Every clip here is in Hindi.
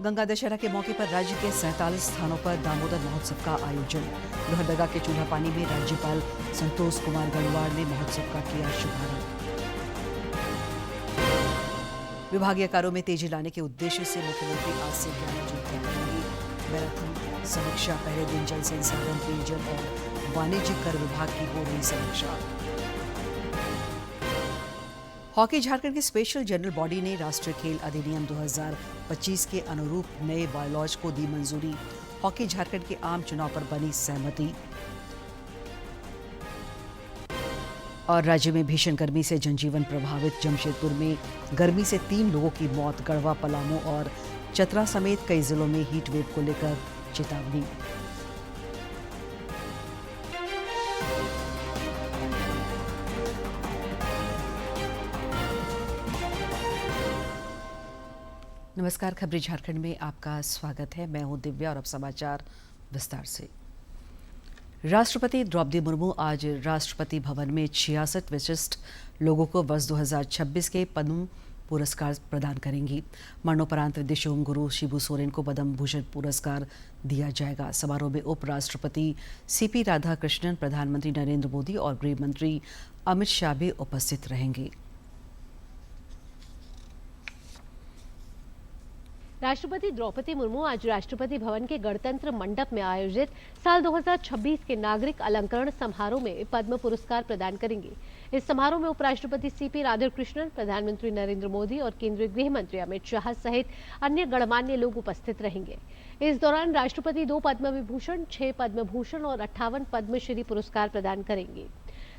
गंगा दशहरा के मौके पर राज्य के 47 स्थानों पर दामोदर महोत्सव का आयोजन। लोहरदगा के चूल्हा पानी में राज्यपाल संतोष कुमार गंगवार ने महोत्सव का किया शुभारंभ। विभागीय कार्यों में तेजी लाने के उद्देश्य से मुख्यमंत्री आज से 11 जून तक करेंगे मैराथन समीक्षा। पहले दिन जल संसाधन, पेयजल और वाणिज्यिक कर विभाग की हो रही समीक्षा। हॉकी झारखंड की स्पेशल जनरल बॉडी ने राष्ट्रीय खेल अधिनियम 2025 के अनुरूप नए बायलॉज को दी मंजूरी। हॉकी झारखंड के आम चुनाव पर बनी सहमति। और राज्य में भीषण गर्मी से जनजीवन प्रभावित। जमशेदपुर में गर्मी से 3 लोगों की मौत। गढ़वा, पलामू और चतरा समेत कई जिलों में हीट वेव को लेकर चेतावनी। नमस्कार, खबरी झारखंड में आपका स्वागत है। मैं हूं दिव्या और अब समाचार विस्तार से। राष्ट्रपति द्रौपदी मुर्मू आज राष्ट्रपति भवन में 66 विशिष्ट लोगों को वर्ष 2026 के पद्म पुरस्कार प्रदान करेंगी। मरणोपरांत दिशोम गुरु शिबू सोरेन को पद्म भूषण पुरस्कार दिया जाएगा। समारोह में उपराष्ट्रपति सीपी राधाकृष्णन, प्रधानमंत्री नरेंद्र मोदी और गृह मंत्री अमित शाह भी उपस्थित रहेंगे। राष्ट्रपति द्रौपदी मुर्मू आज राष्ट्रपति भवन के गणतंत्र मंडप में आयोजित साल 2026 के नागरिक अलंकरण समारोह में पद्म पुरस्कार प्रदान करेंगे। इस समारोह में उपराष्ट्रपति सीपी राधाकृष्णन, प्रधानमंत्री नरेंद्र मोदी और केंद्रीय गृह मंत्री अमित शाह सहित अन्य गणमान्य लोग उपस्थित रहेंगे। इस दौरान राष्ट्रपति 2 पद्म विभूषण, 6 पद्म भूषण और 58 पद्मश्री पुरस्कार प्रदान करेंगे।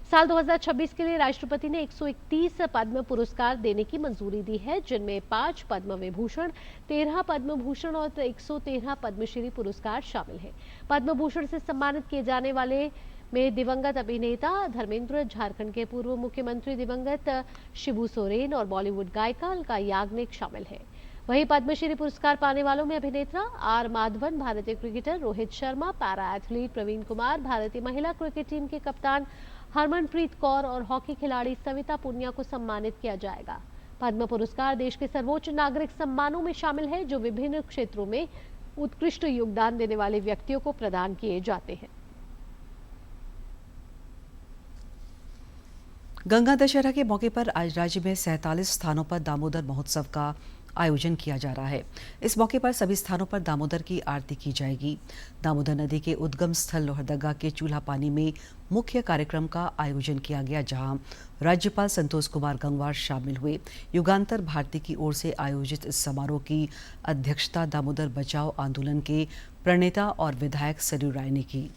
साल 2026 के लिए राष्ट्रपति ने 131 पद्म पुरस्कार देने की मंजूरी दी है, जिनमें 5 पद्म विभूषण, 13 पद्म भूषण और 113 पद्मश्री पुरस्कार शामिल हैं। पद्म भूषण से सम्मानित किए जाने वाले में दिवंगत अभिनेता धर्मेंद्र, झारखंड के पूर्व मुख्यमंत्री दिवंगत शिबू सोरेन और बॉलीवुड गायिका अलका याग्निक शामिल हैं। वहीं पद्मश्री पुरस्कार पाने वालों में अभिनेता आर माधवन, भारतीय cricketer Rohit Sharma, para athlete Praveen Kumar, भारतीय महिला क्रिकेट टीम के कप्तान हरमनप्रीत कौर और हॉकी खिलाड़ी सविता पुनिया को सम्मानित किया जाएगा। पद्म पुरस्कार देश के सर्वोच्च नागरिक सम्मानों में शामिल है, जो विभिन्न क्षेत्रों में उत्कृष्ट योगदान देने वाले व्यक्तियों को प्रदान किए जाते हैं। गंगा दशहरा के मौके पर आज राज्य में 47 स्थानों पर दामोदर महोत्सव का आयोजन किया जा रहा है। इस मौके पर सभी स्थानों पर दामोदर की आरती की जाएगी। दामोदर नदी के उद्गम स्थल लोहरदगा के चूल्हा पानी में मुख्य कार्यक्रम का आयोजन किया गया, जहां राज्यपाल संतोष कुमार गंगवार शामिल हुए। युगांतर भारती की ओर से आयोजित इस समारोह की अध्यक्षता दामोदर बचाओ आंदोलन के प्रणेता और विधायक सरयू राय ने की।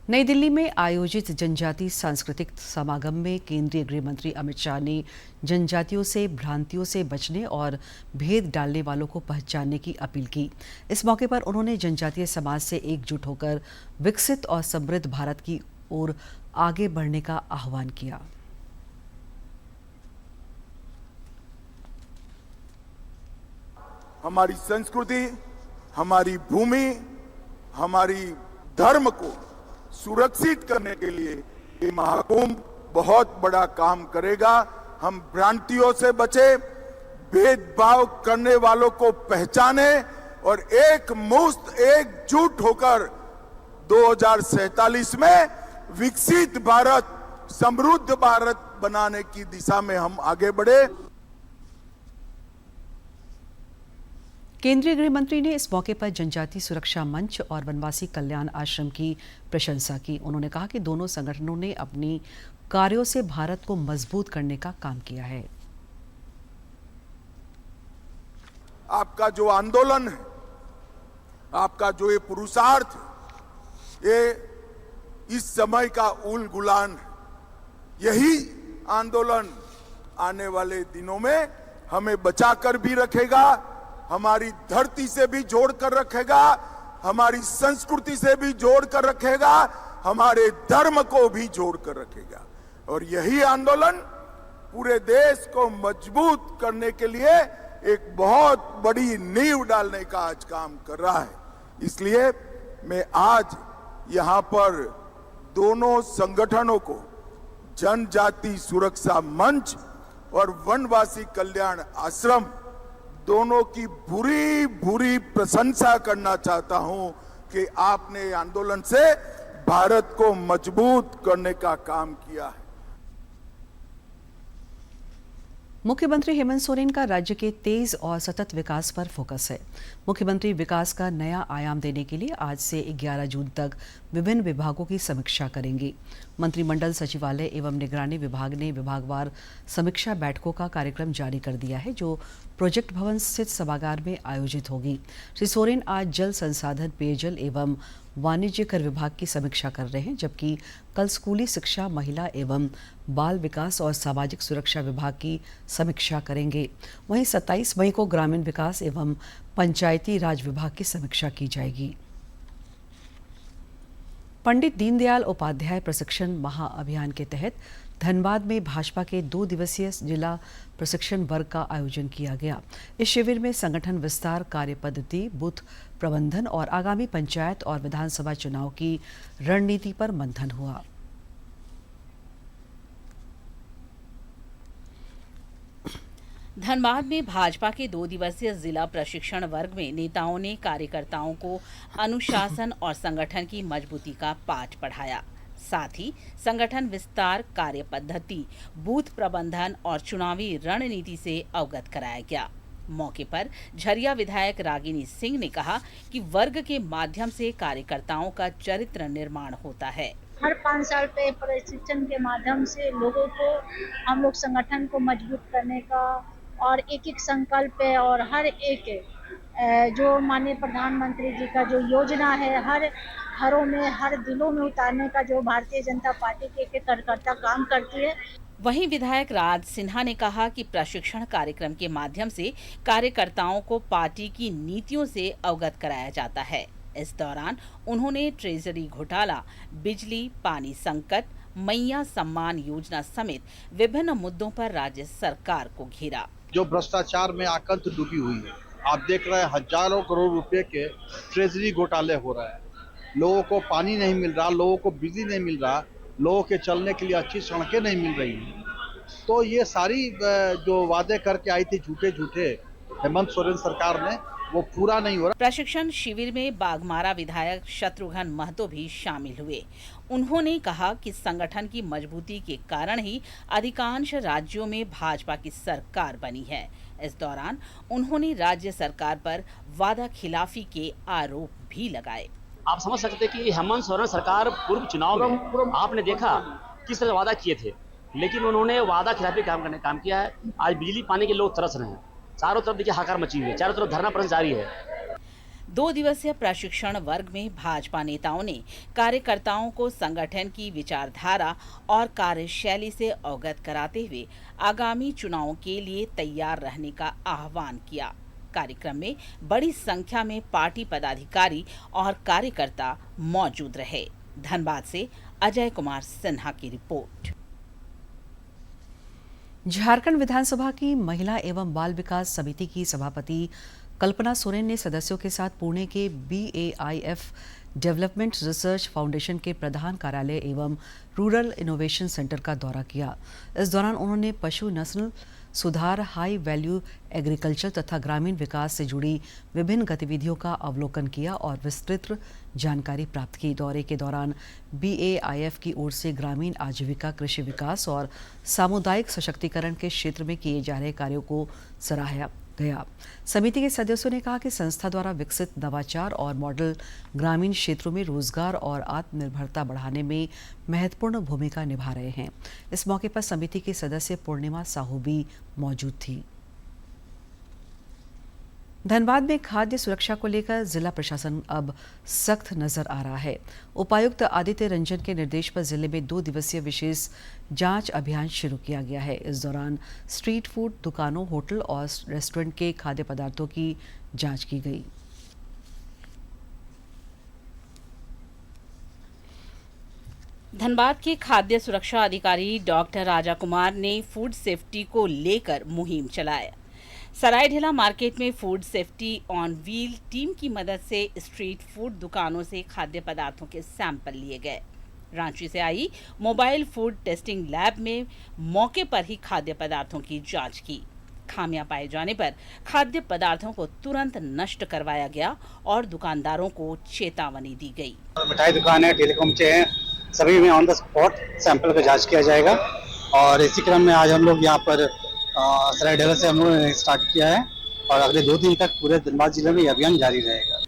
नई दिल्ली में आयोजित जनजातीय सांस्कृतिक समागम में केंद्रीय गृह मंत्री अमित शाह ने जनजातियों से भ्रांतियों से बचने और भेद डालने वालों को पहचानने की अपील की। इस मौके पर उन्होंने जनजातीय समाज से एकजुट होकर विकसित और समृद्ध भारत की ओर आगे बढ़ने का आह्वान किया। हमारी संस्कृति, हमारी भूमि, हमारी धर्म को सुरक्षित करने के लिए ये महाकुंभ बहुत बड़ा काम करेगा। हम भ्रांतियों से बचे, भेदभाव करने वालों को पहचाने और एक मुश्त एकजुट होकर 2047 में विकसित भारत, समृद्ध भारत बनाने की दिशा में हम आगे बढ़े। केंद्रीय गृह मंत्री ने इस मौके पर जनजाति सुरक्षा मंच और वनवासी कल्याण आश्रम की प्रशंसा की। उन्होंने कहा कि दोनों संगठनों ने अपनी कार्यों से भारत को मजबूत करने का काम किया है। आपका जो आंदोलन है, आपका जो ये पुरुषार्थ, ये इस समय का उल गुलान है। यही आंदोलन आने वाले दिनों में हमें बचाकर भी रखेगा, हमारी धरती से भी जोड़कर रखेगा, हमारी संस्कृति से भी जोड़कर रखेगा, हमारे धर्म को भी जोड़कर रखेगा। और यही आंदोलन पूरे देश को मजबूत करने के लिए एक बहुत बड़ी नींव डालने का आज काम कर रहा है। इसलिए मैं आज यहां पर दोनों संगठनों को जनजाति सुरक्षा मंच और वनवासी कल्याण आश्रम दोनों की बुरी बुरी प्रशंसा करना चाहता हूं कि आपने आंदोलन से भारत को मजबूत करने का काम किया है। मुख्यमंत्री हेमंत सोरेन का राज्य के तेज और सतत विकास पर फोकस है। मुख्यमंत्री विकास का नया आयाम देने के लिए आज से 11 जून तक विभिन्न विभागों की समीक्षा करेंगे। मंत्रिमंडल सचिवालय एवं निगरानी विभाग ने विभागवार समीक्षा बैठकों का कार्यक्रम जारी कर दिया है, जो प्रोजेक्ट भवन स्थित सभागार में आयोजित होगी। श्री सोरेन आज जल संसाधन, पेयजल एवं वाणिज्य कर विभाग की समीक्षा कर रहे हैं, जबकि कल स्कूली शिक्षा, महिला एवं बाल विकास और सामाजिक सुरक्षा विभाग की समीक्षा करेंगे। वहीं 27 मई को ग्रामीण विकास एवं पंचायती राज विभाग की समीक्षा की जाएगी। पंडित दीनदयाल उपाध्याय प्रशिक्षण महाअभियान के तहत धनबाद में भाजपा के 2 दिवसीय जिला प्रशिक्षण वर्ग का आयोजन किया गया। इस शिविर में संगठन विस्तार, कार्य पद्धति, बूथ प्रबंधन और आगामी पंचायत और विधानसभा चुनाव की रणनीति पर मंथन हुआ। धनबाद में भाजपा के 2 दिवसीय जिला प्रशिक्षण वर्ग में नेताओं ने कार्यकर्ताओं को अनुशासन और संगठन की मजबूती का पाठ पढ़ाया। साथ ही संगठन विस्तार, कार्य पद्धति, बूथ प्रबंधन और चुनावी रणनीति से अवगत कराया गया। मौके पर झरिया विधायक रागिनी सिंह ने कहा कि वर्ग के माध्यम से कार्यकर्ताओं का चरित्र निर्माण होता है। हर 5 साल पे प्रशिक्षण के माध्यम से लोगों को हम लोग संगठन को मजबूत करने का और एक संकल्प है और हर एक जो माननीय प्रधानमंत्री जी का जो योजना है हर घरों में, हर दिलों में उतारने का जो भारतीय जनता पार्टी के कार्यकर्ता काम करती है। वहीं विधायक राज सिन्हा ने कहा कि प्रशिक्षण कार्यक्रम के माध्यम से कार्यकर्ताओं को पार्टी की नीतियों से अवगत कराया जाता है। इस दौरान उन्होंने ट्रेजरी घोटाला, बिजली पानी संकट, मैया सम्मान योजना समेत विभिन्न मुद्दों पर राज्य सरकार को घेरा। जो भ्रष्टाचार में आकंठ डूबी हुई है, आप देख रहे हैं हजारों करोड़ रुपए के ट्रेजरी घोटाले हो रहे हैं। लोगों को पानी नहीं मिल रहा, लोगों को बिजली नहीं मिल रहा, लोगों के चलने के लिए अच्छी सड़कें नहीं मिल रही हैं। तो ये सारी जो वादे करके आई थी झूठे हेमंत सोरेन सरकार ने, वो पूरा नहीं हो रहा। प्रशिक्षण शिविर में बागमारा विधायक शत्रुघ्न महतो भी शामिल हुए। उन्होंने कहा कि संगठन की मजबूती के कारण ही अधिकांश राज्यों में भाजपा की सरकार बनी है। इस दौरान उन्होंने राज्य सरकार पर वादा खिलाफी के आरोप भी लगाए। आप समझ सकते कि हेमंत सोरेन सरकार पूर्व चुनाव में आपने देखा किस तरह वादा किए थे, लेकिन उन्होंने वादा खिलाफी काम किया है। आज बिजली पानी के लोग तरस रहे हैं, चारों तरफ देखिए हाहाकार मची हुई है, चारों तरफ धरना प्रदर्शन जारी है। 2 दिवसीय प्रशिक्षण वर्ग में भाजपा नेताओं ने कार्यकर्ताओं को संगठन की विचारधारा और कार्यशैली से अवगत कराते हुए आगामी चुनावों के लिए तैयार रहने का आह्वान किया। कार्यक्रम में बड़ी संख्या में पार्टी पदाधिकारी और कार्यकर्ता मौजूद रहे। धनबाद से अजय कुमार सिन्हा की रिपोर्ट। झारखंड विधानसभा की महिला एवं बाल विकास समिति की सभापति कल्पना सोरेन ने सदस्यों के साथ पुणे के BAIF डेवलपमेंट रिसर्च फाउंडेशन के प्रधान कार्यालय एवं रूरल इनोवेशन सेंटर का दौरा किया। इस दौरान उन्होंने पशु नस्ल सुधार, हाई वैल्यू एग्रीकल्चर तथा ग्रामीण विकास से जुड़ी विभिन्न गतिविधियों का अवलोकन किया और विस्तृत जानकारी प्राप्त की। दौरे के दौरान BAIF की ओर से ग्रामीण आजीविका, कृषि विकास और सामुदायिक सशक्तिकरण के क्षेत्र में किए जा रहे कार्यों को सराहा गया। समिति के सदस्यों ने कहा कि संस्था द्वारा विकसित नवाचार और मॉडल ग्रामीण क्षेत्रों में रोजगार और आत्मनिर्भरता बढ़ाने में महत्वपूर्ण भूमिका निभा रहे हैं। इस मौके पर समिति की सदस्य पूर्णिमा साहू भी मौजूद थी। धनबाद में खाद्य सुरक्षा को लेकर जिला प्रशासन अब सख्त नजर आ रहा है। उपायुक्त आदित्य रंजन के निर्देश पर जिले में 2 दिवसीय विशेष जांच अभियान शुरू किया गया है। इस दौरान स्ट्रीट फूड दुकानों, होटल और रेस्टोरेंट के खाद्य पदार्थों की जांच की गई। धनबाद के खाद्य सुरक्षा अधिकारी डॉक्टर राजा कुमार ने फूड सेफ्टी को लेकर मुहिम चलाया। सरायढेला मार्केट में food safety on wheel team की मदद से स्ट्रीट फूड दुकानों से खाद्य पदार्थों के सैंपल लिए गए। रांची से आई मोबाइल फूड टेस्टिंग लैब में मौके पर ही खाद्य पदार्थों की जांच की। खामियां पाए जाने पर खाद्य पदार्थों को तुरंत नष्ट करवाया गया और दुकानदारों को चेतावनी दी गई। मिठाई दुकान है, टेलीकॉम चे हैं, सभी में ऑन द स्पॉट सैंपल का जांच किया जाएगा और इसी क्रम में आज हम लोग यहाँ पर सरायढेला से हम लोगों ने स्टार्ट किया है और अगले 2 दिन तक पूरे धनबाद जिले में ये अभियान जारी रहेगा।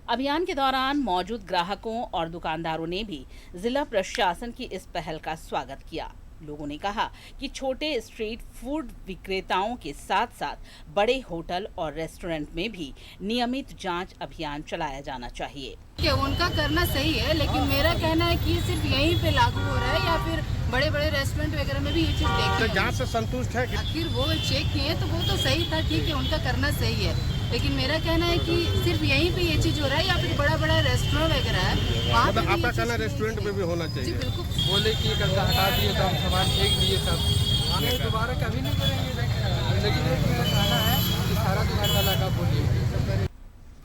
अभियान के दौरान मौजूद ग्राहकों और दुकानदारों ने भी जिला प्रशासन की इस पहल का स्वागत किया। लोगों ने कहा कि छोटे स्ट्रीट फूड विक्रेताओं के साथ साथ बड़े होटल और रेस्टोरेंट में भी नियमित जांच अभियान चलाया जाना चाहिए। उनका करना सही है, लेकिन मेरा कहना है कि सिर्फ यहीं पे लागू हो रहा है या फिर बड़े बड़े रेस्टोरेंट वगैरह में भी ये चीज देखी तो जांच से संतुष्ट है? आखिर वो चेक किए तो वो तो सही था, ठीक है, उनका करना सही है, लेकिन मेरा कहना है कि सिर्फ यहीं पे ये चीज हो रहा है या फिर बड़ा बड़ा रेस्टोरेंट वगैरह है वहाँ पे आपका कहना रेस्टोरेंट में भी होना चाहिए? जी बिल्कुल। बोले कि कचरा हटा दिए तो हम सामान फेंक दिए सब, आगे दोबारा कभी नहीं करेंगे, लेकिन मेरा कहना है कि सारा दुकान वाला का बोलिए।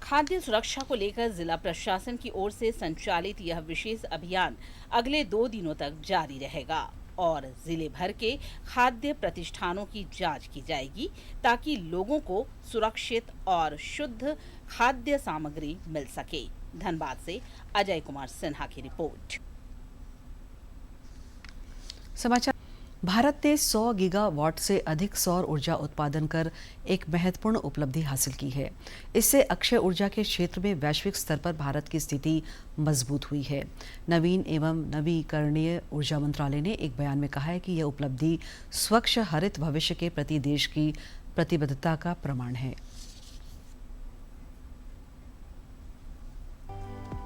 खाद्य सुरक्षा को लेकर जिला प्रशासन की ओर से संचालित यह विशेष अभियान अगले 2 दिनों तक जारी रहेगा और जिले भर के खाद्य प्रतिष्ठानों की जांच की जाएगी ताकि लोगों को सुरक्षित और शुद्ध खाद्य सामग्री मिल सके। धनबाद से अजय कुमार सिन्हा की रिपोर्ट। समाचार। भारत ने 100 गीगावाट से अधिक सौर ऊर्जा उत्पादन कर एक महत्वपूर्ण उपलब्धि हासिल की है। इससे अक्षय ऊर्जा के क्षेत्र में वैश्विक स्तर पर भारत की स्थिति मजबूत हुई है। नवीन एवं नवीकरणीय ऊर्जा मंत्रालय ने एक बयान में कहा है कि यह उपलब्धि स्वच्छ हरित भविष्य के प्रति देश की प्रतिबद्धता का प्रमाण है।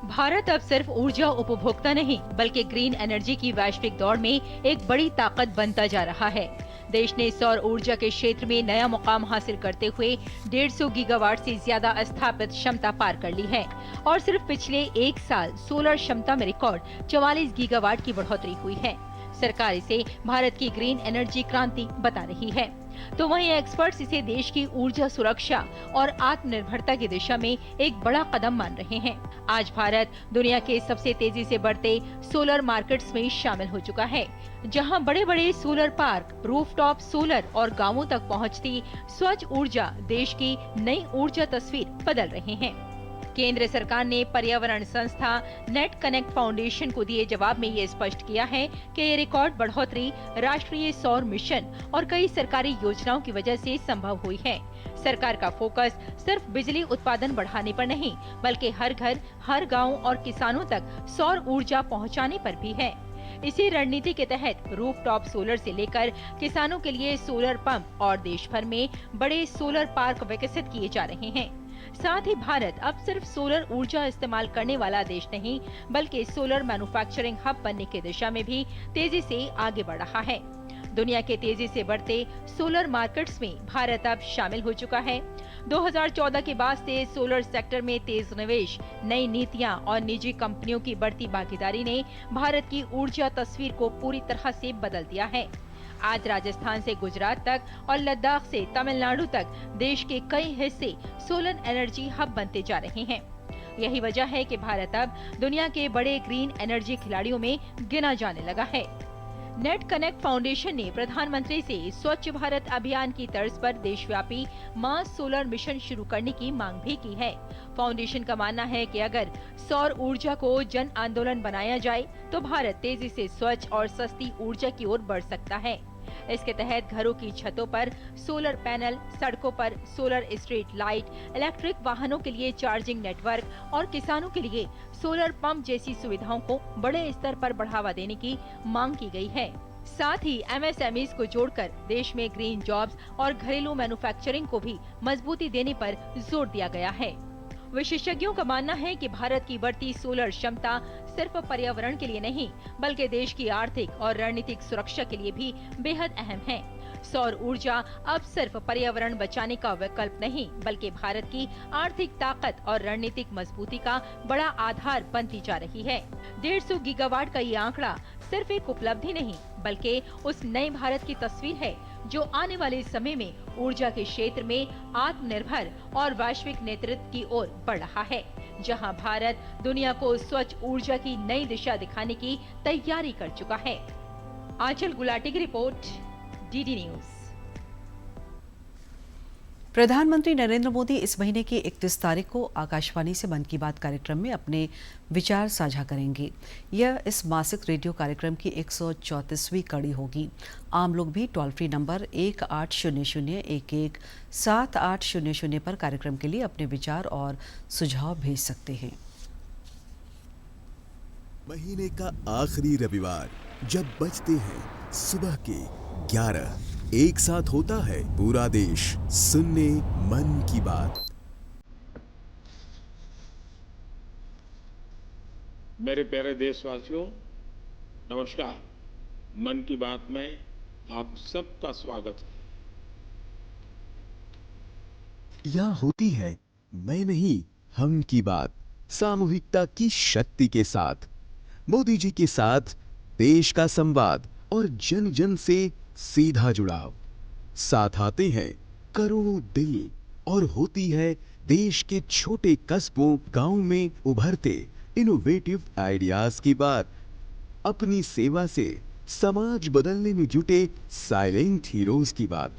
भारत अब सिर्फ ऊर्जा उपभोक्ता नहीं बल्कि ग्रीन एनर्जी की वैश्विक दौड़ में एक बड़ी ताकत बनता जा रहा है। देश ने सौर ऊर्जा के क्षेत्र में नया मुकाम हासिल करते हुए 150 गीगावाट से ज्यादा स्थापित क्षमता पार कर ली है और सिर्फ पिछले 1 साल सोलर क्षमता में रिकॉर्ड 44 गीगावाट की बढ़ोतरी हुई है। सरकार इसे भारत की ग्रीन एनर्जी क्रांति बता रही है, तो वहीं एक्सपर्ट्स इसे देश की ऊर्जा सुरक्षा और आत्मनिर्भरता की दिशा में एक बड़ा कदम मान रहे हैं। आज भारत दुनिया के सबसे तेजी से बढ़ते सोलर मार्केट्स में शामिल हो चुका है, जहां बड़े बड़े सोलर पार्क, रूफटॉप सोलर और गांवों तक पहुंचती स्वच्छ ऊर्जा देश की नई ऊर्जा तस्वीर बदल रहे हैं। केंद्र सरकार ने पर्यावरण संस्था नेट कनेक्ट फाउंडेशन को दिए जवाब में ये स्पष्ट किया है कि ये रिकॉर्ड बढ़ोतरी राष्ट्रीय सौर मिशन और कई सरकारी योजनाओं की वजह से संभव हुई है। सरकार का फोकस सिर्फ बिजली उत्पादन बढ़ाने पर नहीं बल्कि हर घर, हर गांव और किसानों तक सौर ऊर्जा पहुंचाने पर भी है। इसी रणनीति के तहत रूफटॉप सोलर से लेकर किसानों के लिए सोलर पंप और देश भर में बड़े सोलर पार्क विकसित किए जा रहे हैं। साथ ही भारत अब सिर्फ सोलर ऊर्जा इस्तेमाल करने वाला देश नहीं बल्कि सोलर मैन्युफैक्चरिंग हब बनने की दिशा में भी तेजी से आगे बढ़ रहा है। दुनिया के तेजी से बढ़ते सोलर मार्केट्स में भारत अब शामिल हो चुका है। 2014 के बाद से सोलर सेक्टर में तेज निवेश, नई नीतियां और निजी कंपनियों की बढ़ती भागीदारी ने भारत की ऊर्जा तस्वीर को पूरी तरह से बदल दिया है। आज राजस्थान से गुजरात तक और लद्दाख से तमिलनाडु तक देश के कई हिस्से सोलर एनर्जी हब बनते जा रहे हैं। यही वजह है कि भारत अब दुनिया के बड़े ग्रीन एनर्जी खिलाड़ियों में गिना जाने लगा है। नेट कनेक्ट फाउंडेशन ने प्रधानमंत्री से स्वच्छ भारत अभियान की तर्ज पर देशव्यापी मास सोलर मिशन शुरू करने की मांग भी की है। फाउंडेशन का मानना है कि अगर सौर ऊर्जा को जन आंदोलन बनाया जाए तो भारत तेजी से स्वच्छ और सस्ती ऊर्जा की ओर बढ़ सकता है। इसके तहत घरों की छतों पर सोलर पैनल, सड़कों पर सोलर स्ट्रीट लाइट, इलेक्ट्रिक वाहनों के लिए चार्जिंग नेटवर्क और किसानों के लिए सोलर पंप जैसी सुविधाओं को बड़े स्तर पर बढ़ावा देने की मांग की गई है। साथ ही MSMEs को जोड़कर देश में ग्रीन जॉब्स और घरेलू मैन्युफैक्चरिंग को भी मजबूती देने पर जोर दिया गया है। विशेषज्ञों का मानना है कि भारत की बढ़ती सोलर क्षमता सिर्फ पर्यावरण के लिए नहीं बल्कि देश की आर्थिक और रणनीतिक सुरक्षा के लिए भी बेहद अहम है। सौर ऊर्जा अब सिर्फ पर्यावरण बचाने का विकल्प नहीं बल्कि भारत की आर्थिक ताकत और रणनीतिक मजबूती का बड़ा आधार बनती जा रही है। 150 गीगावाट का ये आंकड़ा सिर्फ एक उपलब्धि नहीं बल्कि उस नए भारत की तस्वीर है जो आने वाले समय में ऊर्जा के क्षेत्र में आत्मनिर्भर और वैश्विक नेतृत्व की ओर बढ़ रहा है, जहां भारत दुनिया को स्वच्छ ऊर्जा की नई दिशा दिखाने की तैयारी कर चुका है। आंचल गुलाटी की रिपोर्ट, डीडी न्यूज। प्रधानमंत्री नरेंद्र मोदी इस महीने की 31 तारीख को आकाशवाणी से मन की बात कार्यक्रम में अपने विचार साझा करेंगे। यह इस मासिक रेडियो कार्यक्रम की 134वीं कड़ी होगी। आम लोग भी टोल फ्री नंबर 1800-11-7800 पर कार्यक्रम के लिए अपने विचार और सुझाव भेज सकते हैं। महीने का आखिरी रविवार जब बजते हैं सुबह के 11, एक साथ होता है पूरा देश सुनने मन की बात। मेरे प्यारे देशवासियों, नमस्कार। मन की बात में आप सबका स्वागत है। यहाँ होती है मैं नहीं हम की बात, सामूहिकता की शक्ति के साथ, मोदी जी के साथ देश का संवाद और जन जन से सीधा जुड़ाव। साथ आते हैं करोड़ों दिल और होती है देश के छोटे कस्बों गांव में उभरते इनोवेटिव आइडियाज की बात। अपनी सेवा से समाज बदलने में जुटे साइलेंट हीरोज की बात।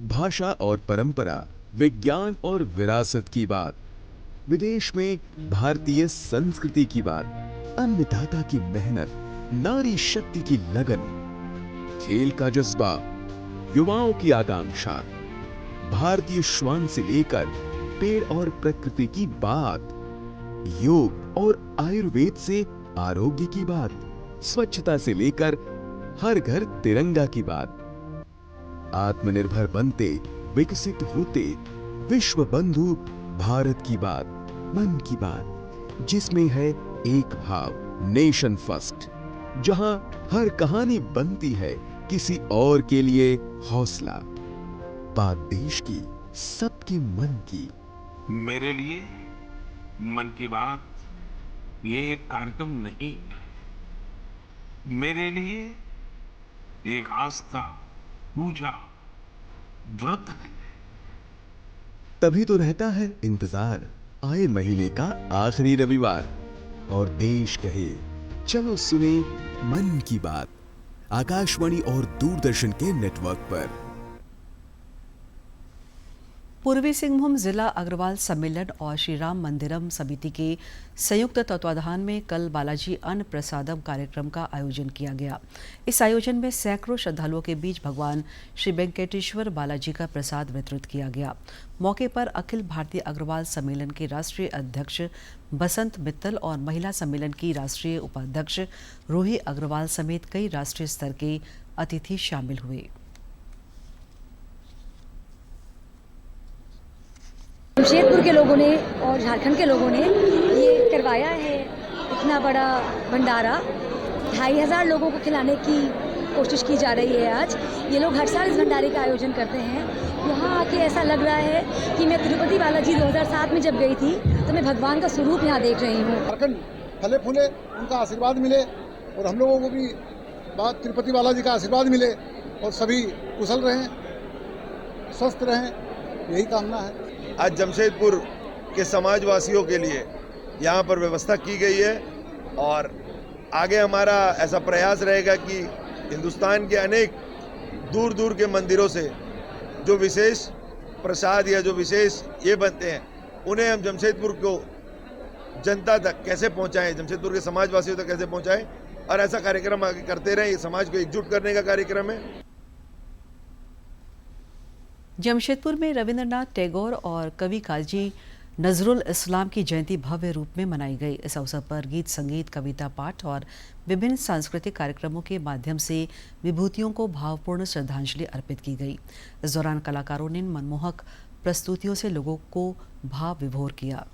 भाषा और परंपरा, विज्ञान और विरासत की बात। विदेश में भारतीय संस्कृति की बात। अन्नदाता की मेहनत, नारी शक्ति की लगन, खेल का जज्बा, युवाओं की आकांक्षा, भारतीय श्वान से लेकर पेड़ और प्रकृति की बात, योग और आयुर्वेद से आरोग्य की बात, स्वच्छता से लेकर हर घर तिरंगा की बात। आत्मनिर्भर बनते, विकसित होते, विश्व बंधु भारत की बात। मन की बात, जिसमें है एक भाव, नेशन फर्स्ट, जहां हर कहानी बनती है किसी और के लिए हौसला। बात देश की, सबके मन की। मेरे लिए मन की बात ये एक कार्यक्रम नहीं, मेरे लिए एक आस्था, पूजा, व्रत है। तभी तो रहता है इंतजार आए महीने का आखिरी रविवार और देश कहे चलो सुने मन की बात, आकाशवाणी और दूरदर्शन के नेटवर्क पर। पूर्वी सिंहभूम जिला अग्रवाल सम्मेलन और श्री राम मंदिरम समिति के संयुक्त तत्वाधान में कल बालाजी अन्न प्रसादम कार्यक्रम का आयोजन किया गया। इस आयोजन में सैकड़ों श्रद्धालुओं के बीच भगवान श्री वेंकटेश्वर बालाजी का प्रसाद वितरित किया गया। मौके पर अखिल भारतीय अग्रवाल सम्मेलन के राष्ट्रीय अध्यक्ष बसंत मित्तल और महिला सम्मेलन की राष्ट्रीय उपाध्यक्ष रूही अग्रवाल समेत कई राष्ट्रीय स्तर के अतिथि शामिल हुए। जमशेदपुर के लोगों ने और झारखंड के लोगों ने ये करवाया है इतना बड़ा भंडारा। 2500 लोगों को खिलाने की कोशिश की जा रही है। आज ये लोग हर साल इस भंडारे का आयोजन करते हैं। यहाँ आके ऐसा लग रहा है कि मैं तिरुपति बालाजी 2007 में जब गई थी तो मैं भगवान का स्वरूप यहाँ देख रही हूँ। झारखंड फले फूले, उनका आशीर्वाद मिले और हम लोगों को भी तिरुपति बालाजी का आशीर्वाद मिले और सभी कुशल रहें, स्वस्थ रहें, यही कामना है। आज जमशेदपुर के समाजवासियों के लिए यहाँ पर व्यवस्था की गई है और आगे हमारा ऐसा प्रयास रहेगा कि हिंदुस्तान के अनेक दूर दूर के मंदिरों से जो विशेष प्रसाद या जो विशेष ये बनते हैं उन्हें हम जमशेदपुर को जनता तक कैसे पहुँचाएं, जमशेदपुर के समाजवासियों तक कैसे पहुँचाएं और ऐसा कार्यक्रम आगे करते रहें। ये समाज को एकजुट करने का कार्यक्रम है। जमशेदपुर में रविंद्रनाथ टैगोर और कवि काजी नजरुल इस्लाम की जयंती भव्य रूप में मनाई गई। इस अवसर पर गीत संगीत, कविता पाठ और विभिन्न सांस्कृतिक कार्यक्रमों के माध्यम से विभूतियों को भावपूर्ण श्रद्धांजलि अर्पित की गई। इस दौरान कलाकारों ने मनमोहक प्रस्तुतियों से लोगों को भाव विभोर किया।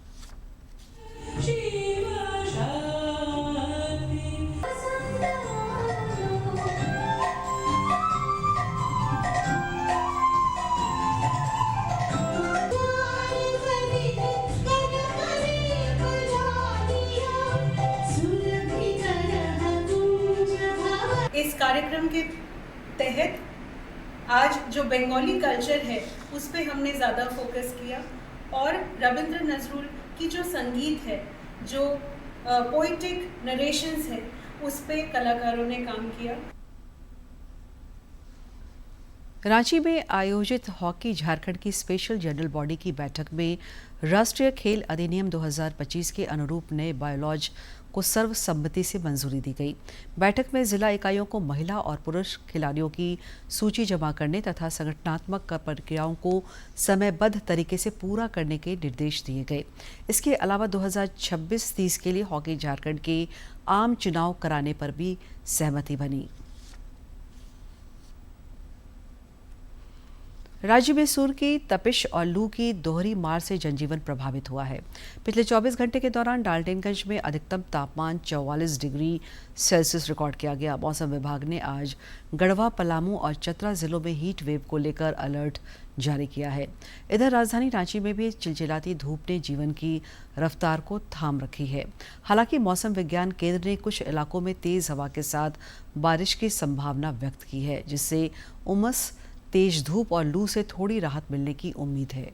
इस कार्यक्रम के तहत आज जो बंगाली कल्चर है उस पे हमने ज़्यादा फोकस किया और रविंद्र नजरुल की जो संगीत है, जो पोइटिक नरेशंस है, उस पे कलाकारों ने काम किया। रांची में आयोजित हॉकी झारखंड की स्पेशल जनरल बॉडी की बैठक में राष्ट्रीय खेल अधिनियम 2025 के अनुरूप नए बायोलॉज को सर्वसम्मति से मंजूरी दी गई। बैठक में जिला इकाइयों को महिला और पुरुष खिलाड़ियों की सूची जमा करने तथा संगठनात्मक प्रक्रियाओं को समयबद्ध तरीके से पूरा करने के निर्देश दिए गए। इसके अलावा 2026-30 के लिए हॉकी झारखंड के आम चुनाव कराने पर भी सहमति बनी। राज्य में सूर्य की तपिश और लू की दोहरी मार से जनजीवन प्रभावित हुआ है। पिछले 24 घंटे के दौरान डाल्टनगंज में अधिकतम तापमान 44 डिग्री सेल्सियस रिकॉर्ड किया गया। मौसम विभाग ने आज गढ़वा, पलामू और चतरा जिलों में हीट वेव को लेकर अलर्ट जारी किया है। इधर राजधानी रांची में भी चिलचिलाती धूप ने जीवन की रफ्तार को थाम रखी है। हालांकि मौसम विज्ञान केंद्र ने कुछ इलाकों में तेज हवा के साथ बारिश की संभावना व्यक्त की है, जिससे उमस, तेज धूप और लू से थोड़ी राहत मिलने की उम्मीद है।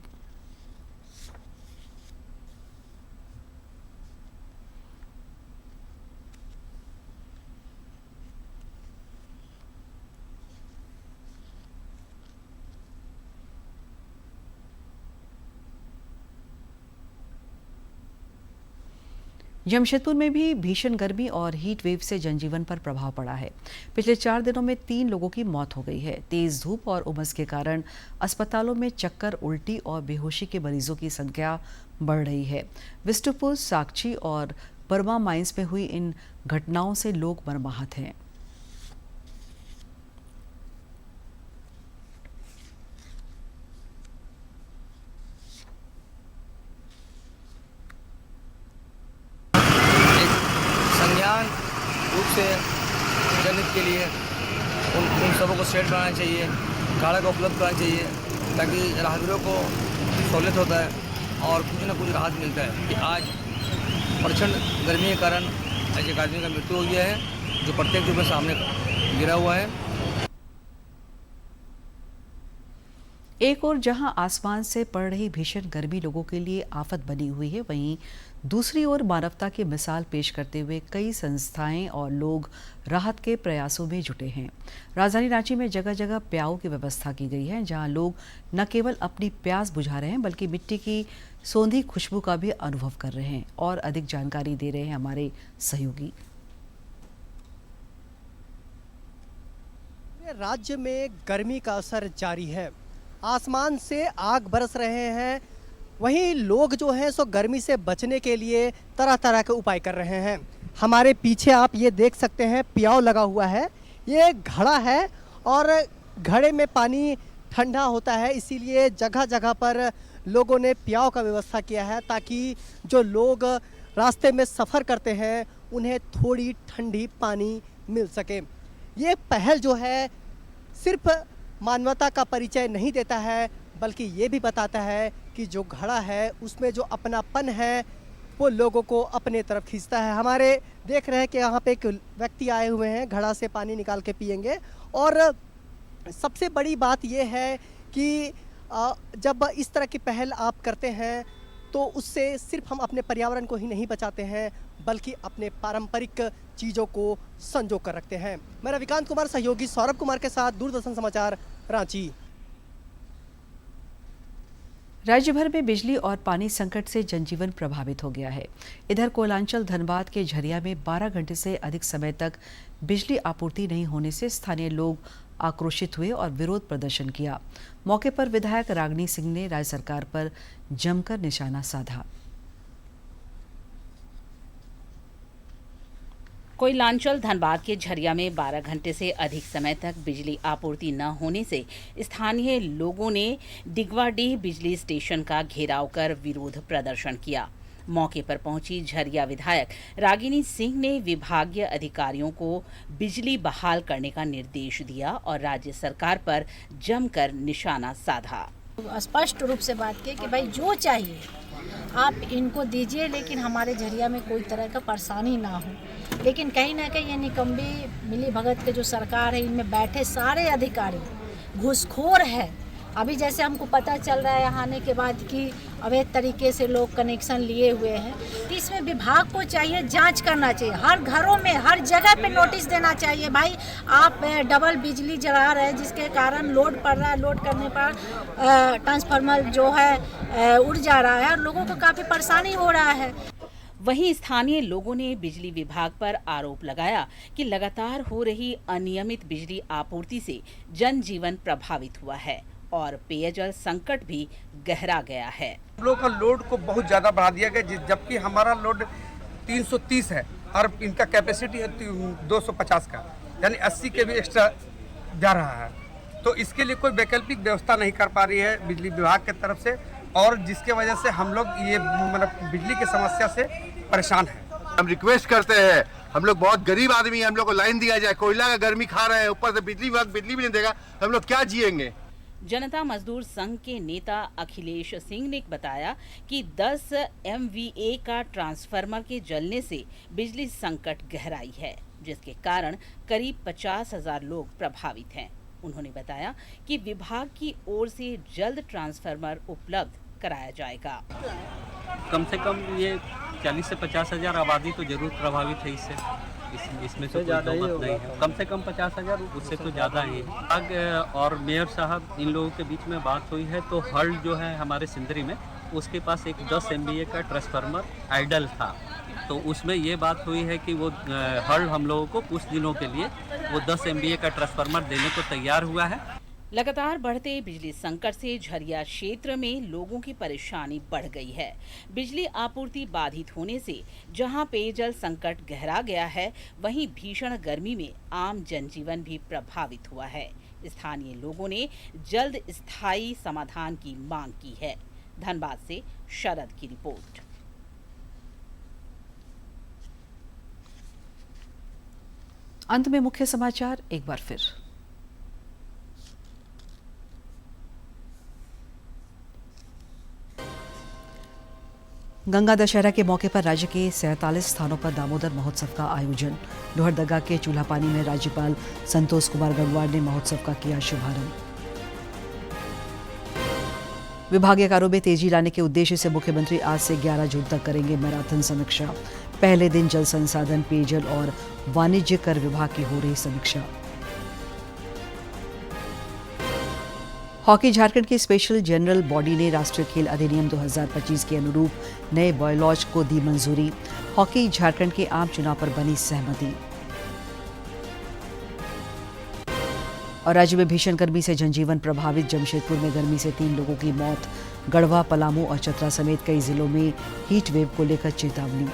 जमशेदपुर में भी भीषण गर्मी और हीट वेव से जनजीवन पर प्रभाव पड़ा है। पिछले 4 दिनों में 3 लोगों की मौत हो गई है। तेज धूप और उमस के कारण अस्पतालों में चक्कर, उल्टी और बेहोशी के मरीजों की संख्या बढ़ रही है। विष्णुपुर, साकची और बर्मा माइंस में हुई इन घटनाओं से लोग मर्माहत हैं। रूप से जनहित के लिए उन सबों को सेट बनाना चाहिए, गाड़ा को उपलब्ध कराना चाहिए, ताकि राहगीरों को सहूलियत होता है और कुछ न कुछ राहत मिलता है। कि आज प्रचंड गर्मी के कारण एक आदमी का मृत्यु हो गया है, जो प्रत्येक रूप में सामने गिरा हुआ है। एक और जहां आसमान से पड़ रही भीषण गर्मी लोगों के लिए आफत बनी हुई है, वहीं दूसरी ओर मानवता की मिसाल पेश करते हुए कई संस्थाएं और लोग राहत के प्रयासों में जुटे हैं। राजधानी रांची में जगह जगह प्याऊ की व्यवस्था की गई है, जहां लोग न केवल अपनी प्यास बुझा रहे हैं बल्कि मिट्टी की सौंधी खुशबू का भी अनुभव कर रहे हैं। और अधिक जानकारी दे रहे हैं हमारे सहयोगी। राज्य में गर्मी का असर जारी है, आसमान से आग बरस रहे हैं। वहीं लोग जो हैं सो गर्मी से बचने के लिए तरह तरह के उपाय कर रहे हैं। हमारे पीछे आप ये देख सकते हैं, प्याऊ लगा हुआ है। ये घड़ा है और घड़े में पानी ठंडा होता है, इसीलिए जगह जगह पर लोगों ने प्याऊ का व्यवस्था किया है, ताकि जो लोग रास्ते में सफ़र करते हैं उन्हें थोड़ी ठंडी पानी मिल सके। ये पहल जो है सिर्फ मानवता का परिचय नहीं देता है, बल्कि ये भी बताता है कि जो घड़ा है उसमें जो अपनापन है वो लोगों को अपने तरफ खींचता है। हमारे देख रहे हैं कि यहाँ पे एक व्यक्ति आए हुए हैं, घड़ा से पानी निकाल के पिएंगे। और सबसे बड़ी बात ये है कि जब इस तरह की पहल आप करते हैं तो उससे सिर्फ हम अपने पर्यावरण को ही नहीं बचाते हैं, बल्कि अपने पारंपरिक चीज़ों को संजो कर रखते हैं। मैं रविकांत कुमार, सहयोगी सौरभ कुमार के साथ, दूरदर्शन समाचार, रांची। राज्य भर में बिजली और पानी संकट से जनजीवन प्रभावित हो गया है। इधर कोयलांचल धनबाद के झरिया में 12 घंटे से अधिक समय तक बिजली आपूर्ति नहीं होने से स्थानीय लोग आक्रोशित हुए और विरोध प्रदर्शन किया। मौके पर विधायक रागिनी सिंह ने राज्य सरकार पर जमकर निशाना साधा। कोयलांचल धनबाद के झरिया में 12 घंटे से अधिक समय तक बिजली आपूर्ति न होने से स्थानीय लोगों ने डिगवाडीह बिजली स्टेशन का घेराव कर विरोध प्रदर्शन किया। मौके पर पहुंची झरिया विधायक रागिनी सिंह ने विभागीय अधिकारियों को बिजली बहाल करने का निर्देश दिया और राज्य सरकार पर जमकर निशाना साधा। स्पष्ट रूप से बात की कि भाई जो चाहिए आप इनको दीजिए, लेकिन हमारे झरिया में कोई तरह का परेशानी ना हो। लेकिन कहीं ना कहीं ये निकम्बी मिली भगत के जो सरकार है, इनमें बैठे सारे अधिकारी घूसखोर है। अभी जैसे हमको पता चल रहा है यहाँ आने के बाद कि अवैध तरीके से लोग कनेक्शन लिए हुए हैं, तो इसमें विभाग को चाहिए जांच करना चाहिए। हर घरों में हर जगह पे नोटिस देना चाहिए, भाई आप डबल बिजली जला रहे हैं जिसके कारण लोड पड़ रहा है, लोड करने पर ट्रांसफार्मर जो है उड़ जा रहा है और लोगों को काफ़ी परेशानी हो रहा है। वहीं स्थानीय लोगों ने बिजली विभाग पर आरोप लगाया कि लगातार हो रही अनियमित बिजली आपूर्ति से जनजीवन प्रभावित हुआ है और पेयजल संकट भी गहरा गया है। हम लोग का लोड को बहुत ज़्यादा बढ़ा दिया गया, जबकि हमारा लोड 330 है और इनका कैपेसिटी है 250 का, यानी 80 के भी एक्स्ट्रा जा रहा है। तो इसके लिए कोई वैकल्पिक व्यवस्था नहीं कर पा रही है बिजली विभाग की तरफ से, और जिसके वजह से हम लोग ये मतलब बिजली की समस्या से परेशान हैं। हम रिक्वेस्ट करते हैं, हम लोग बहुत गरीब आदमी हैं, हम लोग को लाइन दिया जाए। कोयला का गर्मी खा रहे हैं, ऊपर से बिजली विभाग बिजली भी नहीं देगा, हम लोग क्या जिएंगे। जनता मजदूर संघ के नेता अखिलेश सिंह ने बताया कि 10 MVA का ट्रांसफार्मर के जलने से बिजली संकट गहराई है, जिसके कारण करीब 50,000 लोग प्रभावित हैं। उन्होंने बताया कि विभाग की ओर से जल्द ट्रांसफार्मर उपलब्ध कराया जाएगा। कम से कम ये 40 से 50,000 आबादी तो जरूर प्रभावित है इससे, इसमें तो ज़्यादा ही नहीं है। कम से कम 50,000, उससे तो ज़्यादा ही है। और मेयर साहब इन लोगों के बीच में बात हुई है, तो हल जो है हमारे सिंदरी में, उसके पास एक 10 MVA का ट्रांसफार्मर आइडल था, तो उसमें ये बात हुई है कि वो हल हम लोगों को कुछ दिनों के लिए वो 10 MVA का ट्रांसफार्मर देने को तैयार हुआ है। लगातार बढ़ते बिजली संकट से झरिया क्षेत्र में लोगों की परेशानी बढ़ गई है। बिजली आपूर्ति बाधित होने से जहां पेयजल संकट गहरा गया है, वहीं भीषण गर्मी में आम जनजीवन भी प्रभावित हुआ है। स्थानीय लोगों ने जल्द स्थायी समाधान की मांग की है। धनबाद से शरद की रिपोर्ट। अंत में मुख्य समाचार एक बार फिर। गंगा दशहरा के मौके पर राज्य के 47 स्थानों पर दामोदर महोत्सव का आयोजन। लोहरदगा के चूल्हापानी में राज्यपाल संतोष कुमार गंगवार ने महोत्सव का किया शुभारंभ। विभागीय कार्यों में तेजी लाने के उद्देश्य से मुख्यमंत्री आज से 11 जून तक करेंगे मैराथन समीक्षा। पहले दिन जल संसाधन, पेयजल और वाणिज्य कर विभाग की हो रही समीक्षा। हॉकी झारखंड की स्पेशल जनरल बॉडी ने राष्ट्रीय खेल अधिनियम 2025 के अनुरूप नए बायलॉज को दी मंजूरी। हॉकी झारखंड के आम चुनाव पर बनी सहमति। और राज्य में भीषण गर्मी से जनजीवन प्रभावित। जमशेदपुर में गर्मी से 3 लोगों की मौत। गढ़वा, पलामू और चतरा समेत कई जिलों में हीट वेव को लेकर चेतावनी।